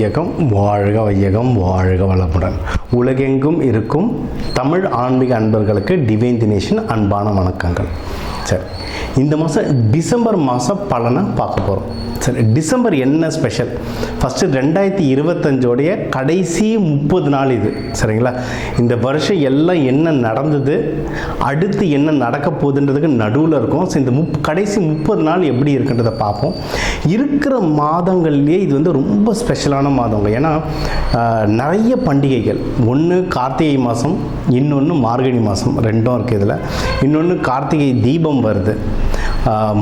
வையகம், வாழ்க வையகம், வாழ்க வளமுடன். உலகெங்கும் இருக்கும் தமிழ் ஆன்மீக அன்பர்களுக்கு டிவைன் தினேஷன் அன்பான வணக்கங்கள். சரி, இந்த மாதம் டிசம்பர் மாதம் பலனை பார்க்க போகிறோம். சரி, டிசம்பர் என்ன ஸ்பெஷல்? ஃபஸ்ட்டு 2025 கடைசி 30 நாள் இது. சரிங்களா? இந்த வருஷம் எல்லாம் என்ன நடந்தது, அடுத்து என்ன நடக்க போகுதுன்றதுக்கு நடுவில் இருக்கும். ஸோ இந்த கடைசி 30 நாள் எப்படி இருக்குன்றதை பார்ப்போம். இருக்கிற மாதங்கள்லேயே இது வந்து ரொம்ப ஸ்பெஷலான மாதங்க. ஏன்னா நிறைய பண்டிகைகள், ஒன்று கார்த்திகை மாதம், இன்னொன்று மார்கழி மாதம், ரெண்டும் இருக்குது இதில். இன்னொன்று கார்த்திகை தீபம் வருது,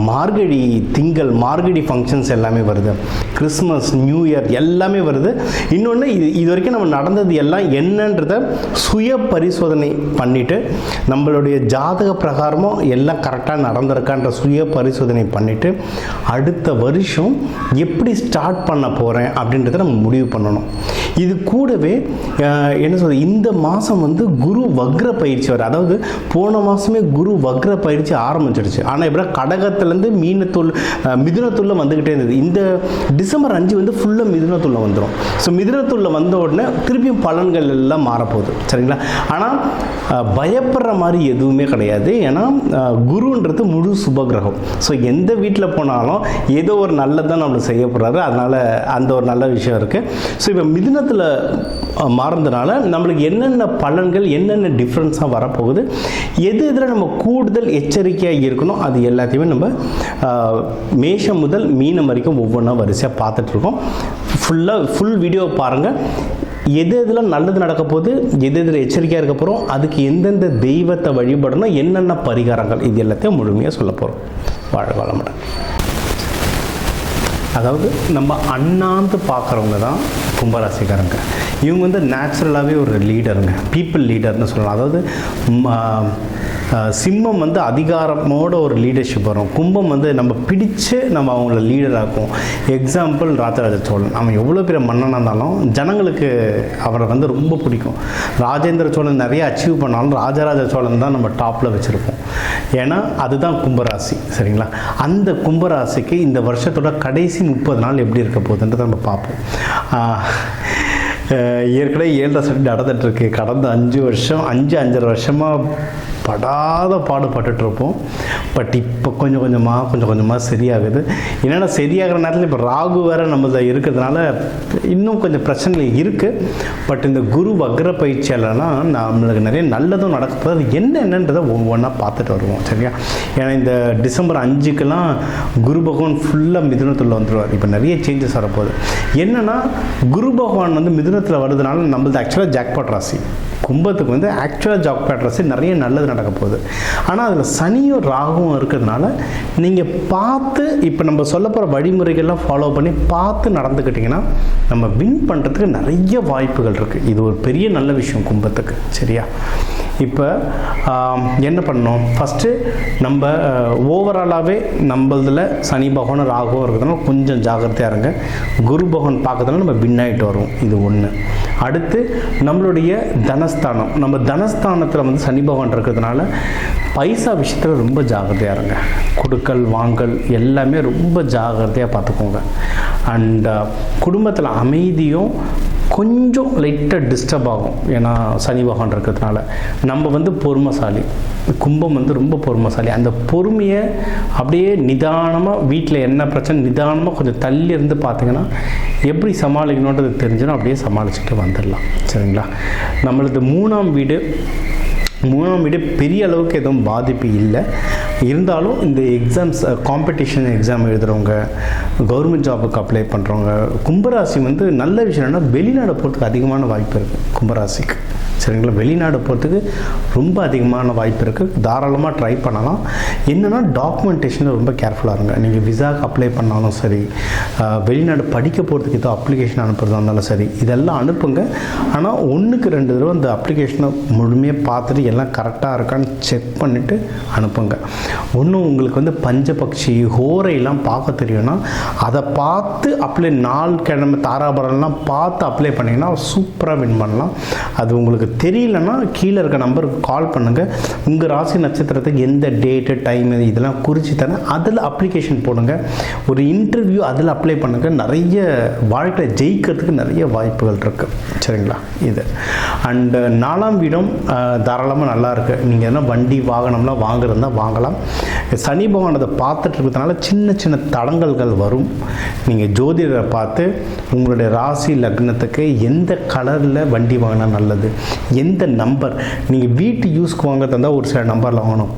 மார்கழி திங்கள், மார்கழி ஃபங்க்ஷன்ஸ் எல்லாமே வருது, கிறிஸ்மஸ், நியூ இயர் எல்லாமே வருது. இன்னொன்று இது வரைக்கும் நம்ம நடந்தது எல்லாம் என்னன்றதை சுய பரிசோதனை பண்ணிவிட்டு, நம்மளுடைய ஜாதக பிரகாரமும் எல்லாம் கரெக்டாக நடந்திருக்கான்ற சுய பரிசோதனை பண்ணிவிட்டு, அடுத்த வருஷம் எப்படி ஸ்டார்ட் பண்ண போகிறேன் அப்படின்றத நம்ம முடிவு பண்ணணும். இது கூடவே என்ன சொல்கிறது, இந்த மாதம் வந்து குரு வக்ர பயிற்சி வரும். அதாவது போன மாதமே குரு வக்ர பயிற்சி ஆரம்பிச்சிடுச்சு. ஆனால் இப்போ கடகத்துலேருந்து மிதுனத்துள்ள வந்துக்கிட்டே இருந்தது. இந்த டிசம்பர் 5 வந்து ஃபுல்லாக மிதுனத்துள்ள வந்துடும். ஸோ மிதுனத்துள்ள வந்த உடனே திருப்பியும் பலன்கள் எல்லாம் மாறப்போகுது. சரிங்களா? ஆனால் பயப்படுற மாதிரி எதுவுமே கிடையாது. ஏன்னா குருன்றது முழு சுபகிரகம். ஸோ எந்த வீட்டில் போனாலும் ஏதோ ஒரு நல்லதான் நம்மளுக்கு செய்ய போகிறாரு. அதனால் அந்த ஒரு நல்ல விஷயம் இருக்குது. ஸோ இப்போ மிதுனத்தில் மாறதுனால நம்மளுக்கு என்னென்ன பலன்கள், என்னென்ன டிஃப்ரென்ஸாக வரப்போகுது, எதில் நம்ம கூடுதல் எச்சரிக்கையாக இருக்கணும், அது எல்லாத்தையுமே நம்ம மேஷம் முதல் மீனம் வரைக்கும் ஒவ்வொன்றா வரிசையாக பார்த்துட்ருக்கோம். ஃபுல் வீடியோ பாருங்கள். எதில் நல்லது நடக்க போகுது, எதில் எச்சரிக்கையாக இருக்க போகிறோம், அதுக்கு எந்தெந்த தெய்வத்தை வழிபடணும், என்னென்ன பரிகாரங்கள், இது எல்லாத்தையும் முழுமையாக சொல்ல போகிறோம். வாழ்க வளமுடன். அதாவது நம்ம அண்ணாந்து பார்க்குறவங்க தான் கும்பராசிக்காரங்க. இவங்க வந்து நேச்சுரலாகவே ஒரு லீடருங்க, பீப்புள் லீடர்னு சொல்லலாம். அதாவது சிம்மம் வந்து அதிகாரமோட ஒரு லீடர்ஷிப் வரும். கும்பம் வந்து நம்ம பிடிச்சு நம்ம அவங்கள லீடராக்கும். எக்ஸாம்பிள் ராஜராஜ சோழன். அவன் எவ்வளோ பெரிய மன்னனாக இருந்தாலும் ஜனங்களுக்கு அவரை வந்து ரொம்ப பிடிக்கும். ராஜேந்திர சோழன் நிறைய அச்சீவ் பண்ணாலும் ராஜராஜ சோழன் தான் நம்ம டாப்பில் வச்சுருப்போம். ஏன்னா அதுதான் கும்பராசி. சரிங்களா? அந்த கும்பராசிக்கு இந்த வருஷத்தோட கடைசி 30 நாள் எப்படி இருக்க போகுதுன்றதை நம்ம பார்ப்போம். ஏற்கனவே 7.5 செட் நடந்துகிட்ருக்கு. கடந்த 5.5 வருஷமாக படாத பாடுபட்டுருப்போம். பட் இப்போ கொஞ்சம் கொஞ்சமாக சரியாகுது. என்னென்னா சரியாகிற நேரத்தில் இப்போ ராகு வேறு நம்மள இருக்கிறதுனால இன்னும் கொஞ்சம் பிரச்சனைகள் இருக்குது. பட் இந்த குரு வக்ர பயிற்சியாலலாம் நம்மளுக்கு நிறைய நல்லதும் நடக்குது. அது என்னன்றதை ஒவ்வொன்றா பார்த்துட்டு வருவோம். சரியா? ஏன்னா இந்த டிசம்பர் 5க்கெல்லாம் குரு பகவான் ஃபுல்லாக மிதுனத்தில் வந்துடுவார். இப்போ நிறைய சேஞ்சஸ் வரப்போகுது. என்னென்னா குரு பகவான் வந்து மிதுனத்தில் வருதுனால நம்மளது ஆக்சுவலாக ஜாக்பாட் ராசி. கும்பத்துக்கு வந்து ஆக்சுவலாக ஜாக்பாட் ராசி, நிறைய நல்லது நடக்க போகுது. ஆனால் அதில் சனியும் ராகுவும் இருக்கிறதுனால நீங்கள் பார்த்து இப்போ நம்ம சொல்ல போகிற வழிமுறைகள்லாம் ஃபாலோ பண்ணி பார்த்து நடந்துக்கிட்டிங்கன்னா நம்ம வின் பண்ணுறதுக்கு நிறைய வாய்ப்புகள் இருக்குது. இது ஒரு பெரிய நல்ல விஷயம் கும்பத்துக்கு. சரியா? இப்போ என்ன பண்ணணும்? ஃபஸ்ட்டு நம்ம ஓவராலாகவே நம்மளதில் சனி பகவான் ராகுவும் இருக்கிறதுனால கொஞ்சம் ஜாகிரதையாக இருங்க. குரு பகவான் பார்க்கறதுனால நம்ம வின் ஆகிட்டு வரோம். இது ஒன்று. அடுத்து நம்மளுடைய தனஸ்தானம். நம்ம தனஸ்தானத்தில் வந்து சனி பகவான் இருக்கிறதுனால பைசா விஷயத்தில் ரொம்ப ஜாகிரதையாக இருங்க. கொடுக்கல் வாங்கல் எல்லாமே ரொம்ப ஜாகிரதையாக பார்த்துக்கோங்க. அண்ட் குடும்பத்தில் அமைதியும் கொஞ்சம் லைட்டாக டிஸ்டர்ப் ஆகும். ஏன்னா சனி பகவான் இருக்கிறதுனால நம்ம வந்து பொறுமைசாலி. கும்பம் வந்து ரொம்ப பொறுமைசாலி. அந்த பொறுமையை அப்படியே நிதானமாக, வீட்டில் என்ன பிரச்சனை நிதானமாக கொஞ்சம் தள்ளி இருந்து பார்த்தீங்கன்னா எப்படி சமாளிக்கணுன்றது தெரிஞ்சுன்னா அப்படியே சமாளிச்சுட்டு வந்துடலாம். சரிங்களா? நம்மளது மூணாம் வீடு பெரிய அளவுக்கு எதுவும் பாதிப்பு இல்லை. இருந்தாலும் இந்த எக்ஸாம்ஸ், காம்படிஷன் எக்ஸாம் எழுதுகிறவங்க, கவர்மெண்ட் ஜாபுக்கு அப்ளை பண்ணுறவங்க, கும்பராசி வந்து நல்ல விஷயம் என்னென்னா வெளிநாடு போகிறதுக்கு அதிகமான வாய்ப்பு இருக்குது கும்பராசிக்கு. சரிங்களா? வெளிநாடு போகிறதுக்கு ரொம்ப அதிகமான வாய்ப்பு இருக்குது. தாராளமாக ட்ரை பண்ணலாம். என்னென்னா டாக்குமெண்டேஷனில் ரொம்ப கேர்ஃபுல்லாக இருங்க. நீங்கள் விசாவுக்கு அப்ளை பண்ணாலும் சரி, வெளிநாடு படிக்க போகிறதுக்கு ஏதோ அப்ளிகேஷன் அனுப்புறதா இருந்தாலும் சரி, இதெல்லாம் அனுப்புங்க. ஆனால் 1க்கு 2 தடவை அந்த அப்ளிகேஷனை முழுமையாக பார்த்துட்டு எல்லாம் கரெக்டாக இருக்கான்னு செக் பண்ணிவிட்டு அனுப்புங்க. ஒன்றும் உங்களுக்கு வந்து பஞ்சபக்ஷி ஹோரையெல்லாம் பார்க்க தெரியும்னா அதை பார்த்து அப்ளை, நாள் கிழமை தாராபரம்லாம் பார்த்து அப்ளை பண்ணிங்கன்னா சூப்பராக வின் பண்ணலாம். அது உங்களுக்கு உங்களுக்கு தெரியலன்னா கீழே இருக்க நம்பருக்கு கால் பண்ணுங்கள். உங்கள் ராசி நட்சத்திரத்துக்கு எந்த டேட்டு டைம் இதெல்லாம் குறித்து தரேன். அதில் அப்ளிகேஷன் போடுங்க. ஒரு இன்டர்வியூ அதில் அப்ளை பண்ணுங்கள். நிறைய வாழ்க்கையில் ஜெயிக்கிறதுக்கு நிறைய வாய்ப்புகள் இருக்குது. சரிங்களா? இது அண்டு 4ஆம் வீடும் தாராளமாக நல்லா இருக்குது. நீங்கள் எதனா வண்டி வாகனம்லாம் வாங்குறதா வாங்கலாம். சனி பகவான் அதை பார்த்துட்டு இருக்கிறதுனால சின்ன சின்ன தடங்கல்கள் வரும். நீங்கள் ஜோதிடரை பார்த்து உங்களுடைய ராசி லக்னத்துக்கு எந்த கலரில் வண்டி வாங்கினா நல்லது, எந்த நம்பர், நீங்கள் வீட்டு யூஸ்க்கு வாங்கிறது இருந்தால் ஒரு சில நம்பரில் வாங்கணும்,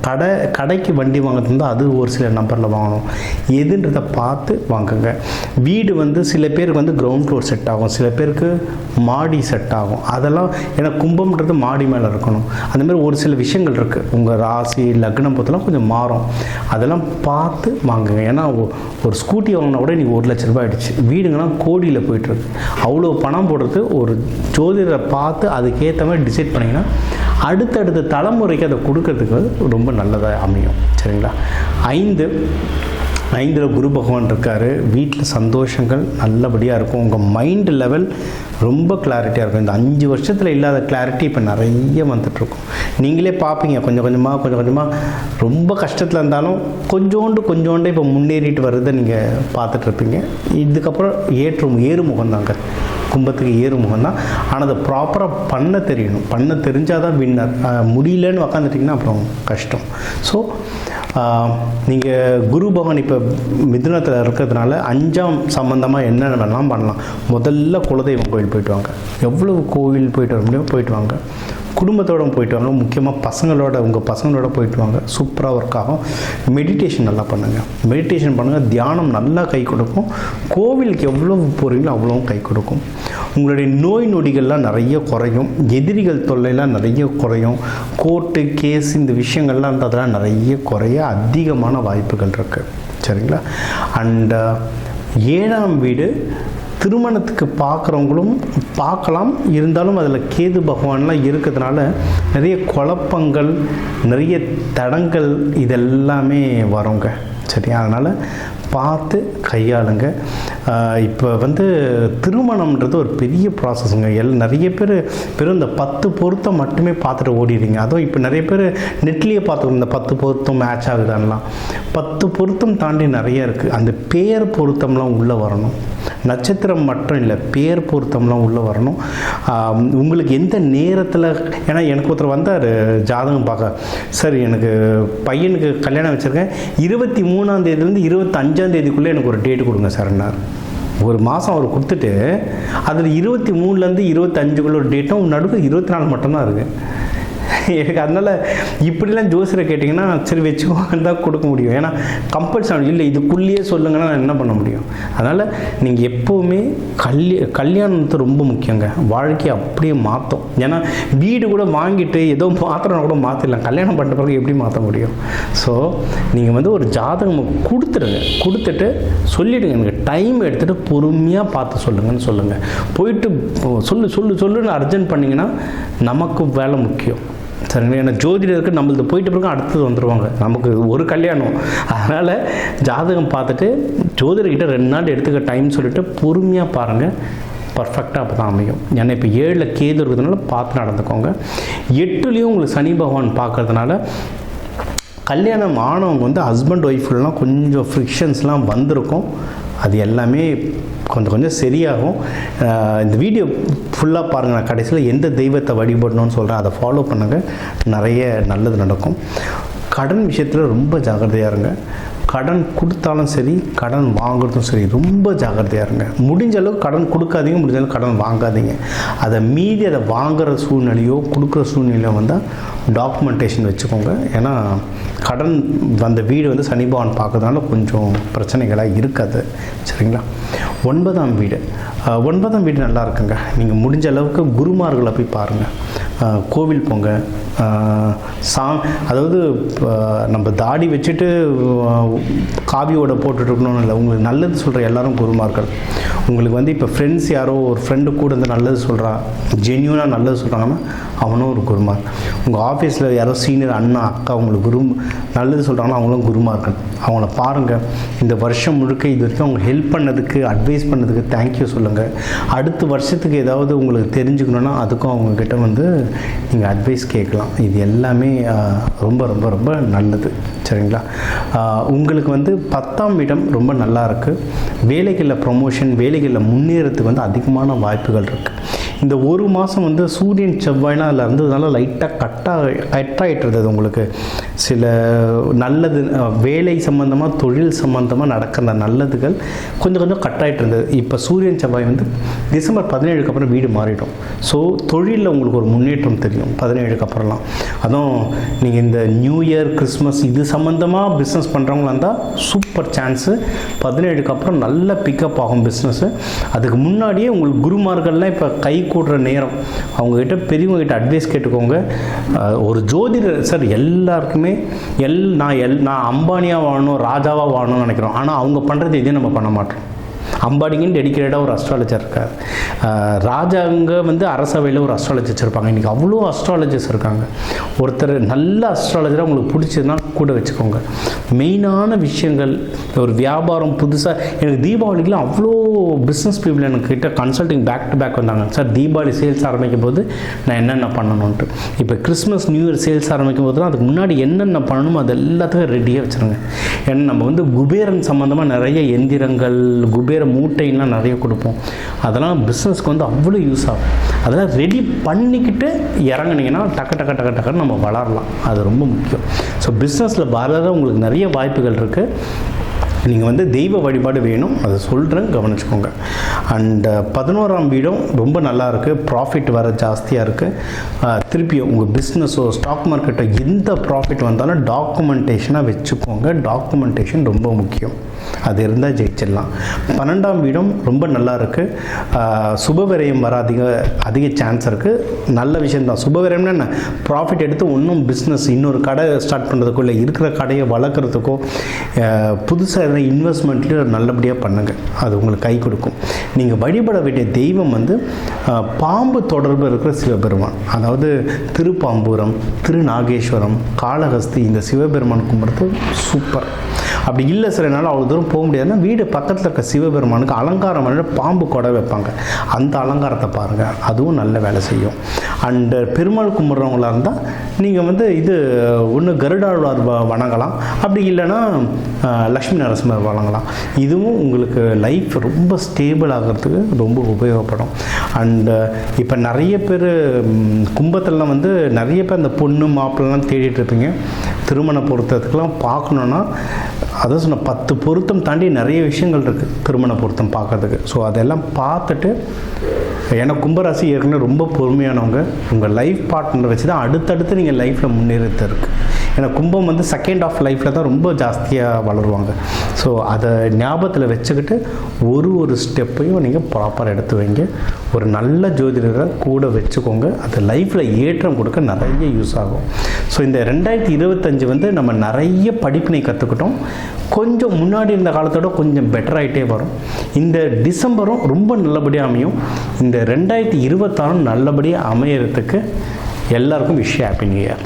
கடைக்கு வண்டி வாங்கிறது இருந்தால் அது ஒரு சில நம்பரில் வாங்கணும். எதுன்றதை பார்த்து வாங்குங்க. வீடு வந்து சில பேருக்கு வந்து கிரவுண்ட் ஃப்ளோர் செட் ஆகும், சில பேருக்கு மாடி செட் ஆகும். அதெல்லாம் ஏன்னா கும்பம்ன்றது மாடி மேலே இருக்கணும். அந்தமாதிரி ஒரு சில விஷயங்கள் இருக்குது. உங்கள் ராசி லக்னம் பொறுத்தலாம் கொஞ்சம் மாறும். அதெல்லாம் பார்த்து வாங்குங்க. ஏன்னா ஒரு ஸ்கூட்டி வாங்கினா கூட நீங்கள் 1 லட்ச ரூபாய் ஆகிடுச்சு. வீடுங்கன்னா கோடியில் போய்ட்டுருக்கு. அவ்வளோ பணம் போடுறது ஒரு ஜோதிடரை பார்த்து அதுக்கேற்ற மாதிரி டிசைட் பண்ணிங்கன்னா அடுத்தடுத்த தலைமுறைக்கு அதை கொடுக்கறதுக்கு ரொம்ப நல்லதாக அமையும். சரிங்களா? 5ல் குரு பகவான் இருக்கார். வீட்டில் சந்தோஷங்கள் நல்லபடியாக இருக்கும். உங்கள் மைண்டு லெவல் ரொம்ப கிளாரிட்டியாக இருக்கும். இந்த 5 வருஷத்தில் இல்லாத கிளாரிட்டி இப்போ நிறைய வந்துட்டுருக்கும். நீங்களே பார்ப்பீங்க கொஞ்சம் கொஞ்சமாக ரொம்ப கஷ்டத்தில் இருந்தாலும் கொஞ்சோண்டு இப்போ முன்னேறிட்டு வர்றதை நீங்கள் பார்த்துட்ருப்பீங்க. இதுக்கப்புறம் ஏறுமுகம் தாங்க. கும்பத்துக்கு ஏறுமுகம் தான். ஆனால் அதை ப்ராப்பராக பண்ண தெரிஞ்சால் தான் வின்னர். முடியலன்னு உக்காந்துட்டிங்கன்னா அப்புறம் கஷ்டம். ஸோ நீங்கள் குரு பகவான் இப்போ மிதுனத்தில் இருக்கிறதுனால 5ஆம் சம்பந்தமாக என்னென்ன வேணாலும் பண்ணலாம். முதல்ல குலதெய்வம் கோயில் போயிட்டு வாங்க. எவ்வளவு கோயில் போயிட்டு வர முடியும் போயிட்டு வாங்க. குடும்பத்தோடு போயிட்டு வாங்க. முக்கியமாக உங்கள் பசங்களோட போயிட்டு வாங்க. சூப்பராக ஒர்க் ஆகும். மெடிடேஷன் நல்லா பண்ணுங்கள். தியானம் நல்லா கை கொடுக்கும். கோவிலுக்கு எவ்வளோ போகிறீங்களோ அவ்வளோவும் கை கொடுக்கும். உங்களுடைய நோய் நொடிகள்லாம் நிறைய குறையும். எதிரிகள் தொல்லைலாம் நிறைய குறையும். கோர்ட்டு கேஸ் இந்த விஷயங்கள்லாம் அதெல்லாம் நிறைய குறைய அதிகமான வாய்ப்புகள் இருக்குது. சரிங்களா? அண்ட் 7ஆம் வீடு திருமணத்துக்கு பார்க்குறவங்களும் பார்க்கலாம். இருந்தாலும் அதில் கேது பகவான்லாம் இருக்கிறதுனால நிறைய குழப்பங்கள், நிறைய தடங்கள் இதெல்லாமே வருங்க. சரியா? அதனால் பார்த்து கையாளுங்க. இப்போ வந்து திருமணம்ன்றது ஒரு பெரிய ப்ராசஸுங்க. நிறைய பேர் வெறும் இந்த 10 பொருத்தம் மட்டுமே பார்த்துட்டு ஓடிடுறீங்க. அதுவும் இப்போ நிறைய பேர் நெட்லேயே பார்த்துக்கணும் இந்த 10 பொருத்தம் மேட்ச் ஆகுதான்லாம். 10 பொருத்தம் தாண்டி நிறைய இருக்குது. அந்த பேர் பொருத்தம்லாம் உள்ளே வரணும். நட்சத்திரம் மட்டும் இல்லை, பேர் பொருத்தம்லாம் உள்ளே வரணும். உங்களுக்கு எந்த நேரத்தில், ஏன்னா எனக்கு ஒருத்தர் வந்தார் ஜாதகம் பார்க்க. சார் எனக்கு பையனுக்கு கல்யாணம் வச்சுருக்கேன், 23ஆம் தேதியிலேருந்து 25ஆம் தேதிக்குள்ளே எனக்கு ஒரு டேட்டு கொடுங்க சார்னார். ஒரு மாதம் அவர் கொடுத்துட்டு அதில் 23லேருந்து 25க்குள்ள ஒரு டேட்டும் நடுவில் 24 மட்டும்தான் இருக்குது. எனக்கு அதனால் இப்படிலாம் ஜோசியரை கேட்டிங்கன்னா சரி வச்சுக்கோன்னு தான் கொடுக்க முடியும். ஏன்னா கம்பல்சரி இல்லை இதுக்குள்ளேயே சொல்லுங்கன்னா நான் என்ன பண்ண முடியும். அதனால் நீங்கள் எப்போவுமே கல்யாணத்தை ரொம்ப முக்கியங்க. வாழ்க்கையை அப்படியே மாற்றும். ஏன்னா வீடு கூட வாங்கிட்டு ஏதோ மாத்திரம்னா கூட மாற்றிடலாம். கல்யாணம் பண்ணுற பிறகு எப்படி மாற்ற முடியும்? ஸோ நீங்கள் வந்து ஒரு ஜாதகம் கொடுத்துட்டு சொல்லிவிடுங்க. எனக்கு டைம் எடுத்துகிட்டு பொறுமையாக பார்த்து சொல்லுங்கள். போயிட்டு சொல்லுன்னு அர்ஜென்ட் பண்ணிங்கன்னா நமக்கு வேலை முக்கியம். சரிங்களா? ஏன்னா ஜோதிடருக்கு நம்மளுக்கு போயிட்டு பிறகு அடுத்தது வந்துடுவாங்க. நமக்கு ஒரு கல்யாணம். அதனால் ஜாதகம் பார்த்துட்டு ஜோதிடர்கிட்ட 2 நாள் எடுத்துக்க டைம் சொல்லிவிட்டு பொறுமையாக பாருங்கள். பர்ஃபெக்டாக அப்போ தான் அமையும். ஏன்னா இப்போ 7ல் கேது இருக்கிறதுனால பார்த்து நடந்துக்கோங்க. 8லேயும் உங்களுக்கு சனி பகவான் பார்க்கறதுனால கல்யாணம் ஆனவங்க வந்து ஹஸ்பண்ட் ஒய்ஃப்லாம் கொஞ்சம் ஃப்ரிக்ஷன்ஸ்லாம் வந்திருக்கும். அது எல்லாமே கொஞ்சம் சரியாகும். இந்த வீடியோ ஃபுல்லாக பாருங்கள். நான் கடைசியில் எந்த தெய்வத்தை வழிபடணும்னு சொல்கிறேன், அதை ஃபாலோ பண்ணுங்கள். நிறைய நல்லது நடக்கும். கடன் விஷயத்தில் ரொம்ப ஜாக்கிரதையாக இருங்க. கடன் கொடுத்தாலும் சரி, கடன் வாங்குறதும் சரி, ரொம்ப ஜாக்கிரதையாக இருங்க. முடிஞ்ச அளவுக்கு கடன் கொடுக்காதீங்க, முடிஞ்ச அளவுக்கு கடன் வாங்காதீங்க. அதை மீறி அதை வாங்குகிற சூழ்நிலையோ கொடுக்குற சூழ்நிலையோ வந்தால் டாக்குமெண்டேஷன் வச்சுக்கோங்க. ஏன்னா கடன் வந்த வீடு வந்து சனி பகவான் பார்க்கறதுனால கொஞ்சம் பிரச்சனைகளாக இருக்காது. சரிங்களா? 9ஆம் வீடு நல்லா இருக்குங்க. நீங்கள் முடிஞ்ச அளவுக்கு குருமார்களை போய் பாருங்கள். கோவில் போங்க. அதாவது நம்ம தாடி வச்சுட்டு காவியோட போட்டுட்ருக்கணும்னு இல்லை. உங்களுக்கு நல்லது சொல்கிற எல்லாரும் குருமார்கள். உங்களுக்கு வந்து இப்போ ஃப்ரெண்ட்ஸ் யாரோ ஒரு ஃப்ரெண்டு கூட இருந்து நல்லது சொல்கிறான், ஜென்யூனாக நல்லது சொல்கிறாங்கன்னா அவனும் ஒரு குருமார். உங்கள் ஆஃபீஸில் யாரோ சீனியர் அண்ணா அக்கா உங்களுக்கு நல்லது சொல்கிறாங்கன்னா அவங்களும் குருமார்கள். அவங்கள பாருங்கள். இந்த வருஷம் முழுக்க இது வரைக்கும் அவங்க ஹெல்ப் பண்ணதுக்கு, அட்வைஸ் பண்ணதுக்கு தேங்க்யூ சொல்லுங்கள். அடுத்த வருஷத்துக்கு ஏதாவது உங்களுக்கு தெரிஞ்சுக்கணுன்னா அதுக்கும் அவங்கக்கிட்ட வந்து நீங்கள் அட்வைஸ் கேட்கலாம். இது எல்லாமே ரொம்ப ரொம்ப ரொம்ப நல்லது. சரிங்களா? உங்களுக்கு வந்து 10ஆம் இடம் ரொம்ப நல்லா இருக்குது. வேலைகளில் ப்ரொமோஷன், வேலைகளில் முன்னேறத்துக்கு வந்து அதிகமான வாய்ப்புகள் இருக்குது. இந்த ஒரு மாதம் வந்து சூரியன் செவ்வாய்னா அதில் இருந்ததுனால லைட்டாக கட்டாகிட்டு இருந்தது. உங்களுக்கு சில நல்லது வேலை சம்மந்தமாக, தொழில் சம்மந்தமாக நடக்கிற நல்லதுகள் கொஞ்சம் கொஞ்சம் கட்டாகிட்டு இருந்தது. இப்போ சூரியன் செவ்வாய் வந்து டிசம்பர் 17க்கு அப்புறம் வீடு மாறிடும். ஸோ தொழிலில் உங்களுக்கு ஒரு முன்னேற்றம் தெரியும் 17க்கு அப்புறம்லாம். அதுவும் நீங்கள் இந்த நியூ இயர், கிறிஸ்மஸ் இது சம்மந்தமாக பிஸ்னஸ் பண்ணுறவங்களா இருந்தால் சூப்பர் சான்ஸு. 17க்கு அப்புறம் நல்ல பிக்கப் ஆகும் பிஸ்னஸ்ஸு. அதுக்கு முன்னாடியே உங்களுக்கு குருமார்கள்லாம் இப்போ கை கூடுற நேரம். அவங்கக்கிட்ட பெரியவங்ககிட்ட அட்வைஸ் கேட்டுக்கோங்க. ஒரு ஜோதிடர் சார் எல்லாருக்குமே நான் அம்பானியாக வாழணும், ராஜாவாக வாழணும்னு நினைக்கிறோம். ஆனால் அவங்க பண்ணுறது இதே நம்ம பண்ண மாட்டோம். அம்பானிக்குன்னு டெடிக்கேட்டடாக ஒரு அஸ்ட்ராலஜர் இருக்கார். ராஜாங்க வந்து அரசவையில் ஒரு அஸ்ட்ராலஜி வச்சுருப்பாங்க. இன்றைக்கி அவ்வளோ அஸ்ட்ராலஜர்ஸ் இருக்காங்க. ஒருத்தர் நல்ல அஸ்ட்ராலஜராக உங்களுக்கு பிடிச்சதுன்னா கூட வச்சுக்கோங்க. மெயினான விஷயங்கள், ஒரு வியாபாரம் புதுசாக எனக்கு தீபாவளிக்கெலாம் அவ்வளோ பிஸ்னஸ் பீப்புள் என்கிட்ட கன்சல்டிங் பேக் டு பேக் வந்தாங்க. சார் தீபாவளி சேல்ஸ் ஆரம்பிக்கும் போது நான் என்னென்ன பண்ணணுன்ட்டு. இப்போ கிறிஸ்மஸ் நியூ இயர் சேல்ஸ் ஆரம்பிக்கும் போது தான் அதுக்கு முன்னாடி என்னென்ன பண்ணணுமோ அது எல்லாத்துக்கும் ரெடியாக வச்சுருங்க. ஏன்னா நம்ம வந்து குபேரன் சம்மந்தமாக நிறைய எந்திரங்கள், குபேர மூட்டைலாம் நிறைய கொடுப்போம். அதெல்லாம் பிஸ்னஸ்க்கு வந்து அவ்வளோ யூஸ் ஆகும். அதெல்லாம் ரெடி பண்ணிக்கிட்டு இறங்குனீங்கன்னா டக்குன்னு நம்ம வளரலாம். அது ரொம்ப முக்கியம். ஸோ பிஸ்னஸில் வளர உங்களுக்கு நிறைய வாய்ப்புகள் இருக்குது. நீங்கள் வந்து தெய்வ வழிபாடு வேணும், அதை சொல்கிறேன், கவனிச்சுக்கோங்க. அண்டு 11ஆம் வீடும் ரொம்ப நல்லா இருக்குது. ப்ராஃபிட் வர ஜாஸ்தியாக இருக்குது. திருப்பியும் உங்கள் பிஸ்னஸோ ஸ்டாக் மார்க்கெட்டோ எந்த ப்ராஃபிட் வந்தாலும் டாக்குமெண்டேஷனாக வச்சுக்கோங்க. டாக்குமெண்டேஷன் ரொம்ப முக்கியம். அது இருந்தால் ஜெயிச்சிடலாம். 12ஆம் வீடும் ரொம்ப நல்லா இருக்குது. சுபவிரயம் வர அதிக சான்ஸ் இருக்குது. நல்ல விஷயந்தான். சுபவிரயம்னா என்ன? ப்ராஃபிட் எடுத்து ஒன்றும் பிஸ்னஸ் இன்னொரு கடை ஸ்டார்ட் பண்ணுறதுக்கோ இல்லை இருக்கிற கடையை வளர்க்குறதுக்கோ புதுசாக எதனா இன்வெஸ்ட்மெண்ட்லேயும் நல்லபடியாக பண்ணுங்கள். அது உங்களுக்கு கை கொடுக்கும். நீங்கள் வழிபட வேண்டிய தெய்வம் வந்து பாம்பு தொடர்பு இருக்கிற சிவபெருமான். அதாவது திருப்பாம்பூரம், திருநாகேஸ்வரம், காளஹஸ்தி, இந்த சிவபெருமான் கும்பிட்றது சூப்பர். அப்படி இல்லை சில நாள் அவ்வளோ தூரம் போக முடியாதுன்னா வீடு பக்கத்தில் இருக்க சிவபெருமானுக்கு அலங்காரம் பண்ணி பாம்பு கொடை வைப்பாங்க. அந்த அலங்காரத்தை பாருங்கள், அதுவும் நல்ல வேலை செய்யும். அண்டு பெருமாள் கும்பிட்றவங்களா இருந்தால் நீங்கள் வந்து இது ஒன்று கருடாழ்வார் வணங்கலாம். அப்படி இல்லைன்னா லக்ஷ்மி நரசிம்மர் வணங்கலாம். இதுவும் உங்களுக்கு லைஃப் ரொம்ப ஸ்டேபிள் ஆகிறதுக்கு ரொம்ப உபயோகப்படும். அண்டு இப்போ நிறைய பேர் கும்பத்திலலாம் வந்து நிறைய பேர் அந்த பொண்ணு மாப்பிள்ளலாம் தேடிட்டு இருப்பீங்க. திருமண பொருத்தத்துக்கெலாம் பார்க்கணுன்னா அதான் சொன்ன 10 பொருத்தம் தாண்டி நிறைய விஷயங்கள் இருக்குது திருமண பொருத்தம் பார்க்கறதுக்கு. ஸோ அதெல்லாம் பார்த்துட்டு, ஏன்னா கும்பராசி ஏற்கனவே ரொம்ப பொறுமையானவங்க. உங்கள் லைஃப் பார்ட்னரை வச்சு தான் அடுத்தடுத்து நீங்கள் லைஃப்பில் முன்னேறது இருக்குது. ஏன்னா கும்பம் வந்து செகண்ட் ஆஃப் லைஃப்பில் தான் ரொம்ப ஜாஸ்தியாக வளருவாங்க. ஸோ அதை ஞாபகத்தில் வச்சுக்கிட்டு ஒரு ஸ்டெப்பையும் நீங்கள் ப்ராப்பராக எடுத்து வைங்க. ஒரு நல்ல ஜோதிடரை கூட வச்சுக்கோங்க. அது லைஃப்பில் ஏற்றம் கொடுக்க நிறைய யூஸ் ஆகும். ஸோ இந்த 2025 வந்து நம்ம நிறைய படிப்பினை கற்றுக்கிட்டோம். கொஞ்சம் முன்னாடி இருந்த காலத்தோட கொஞ்சம் பெட்டர் ஆகிட்டே வரும். இந்த டிசம்பரும் ரொம்ப நல்லபடியாக அமையும். இந்த 2026 நல்லபடியாக அமையறதுக்கு எல்லாருக்கும் விஷ் ஹாப்பி நியூ இயர்.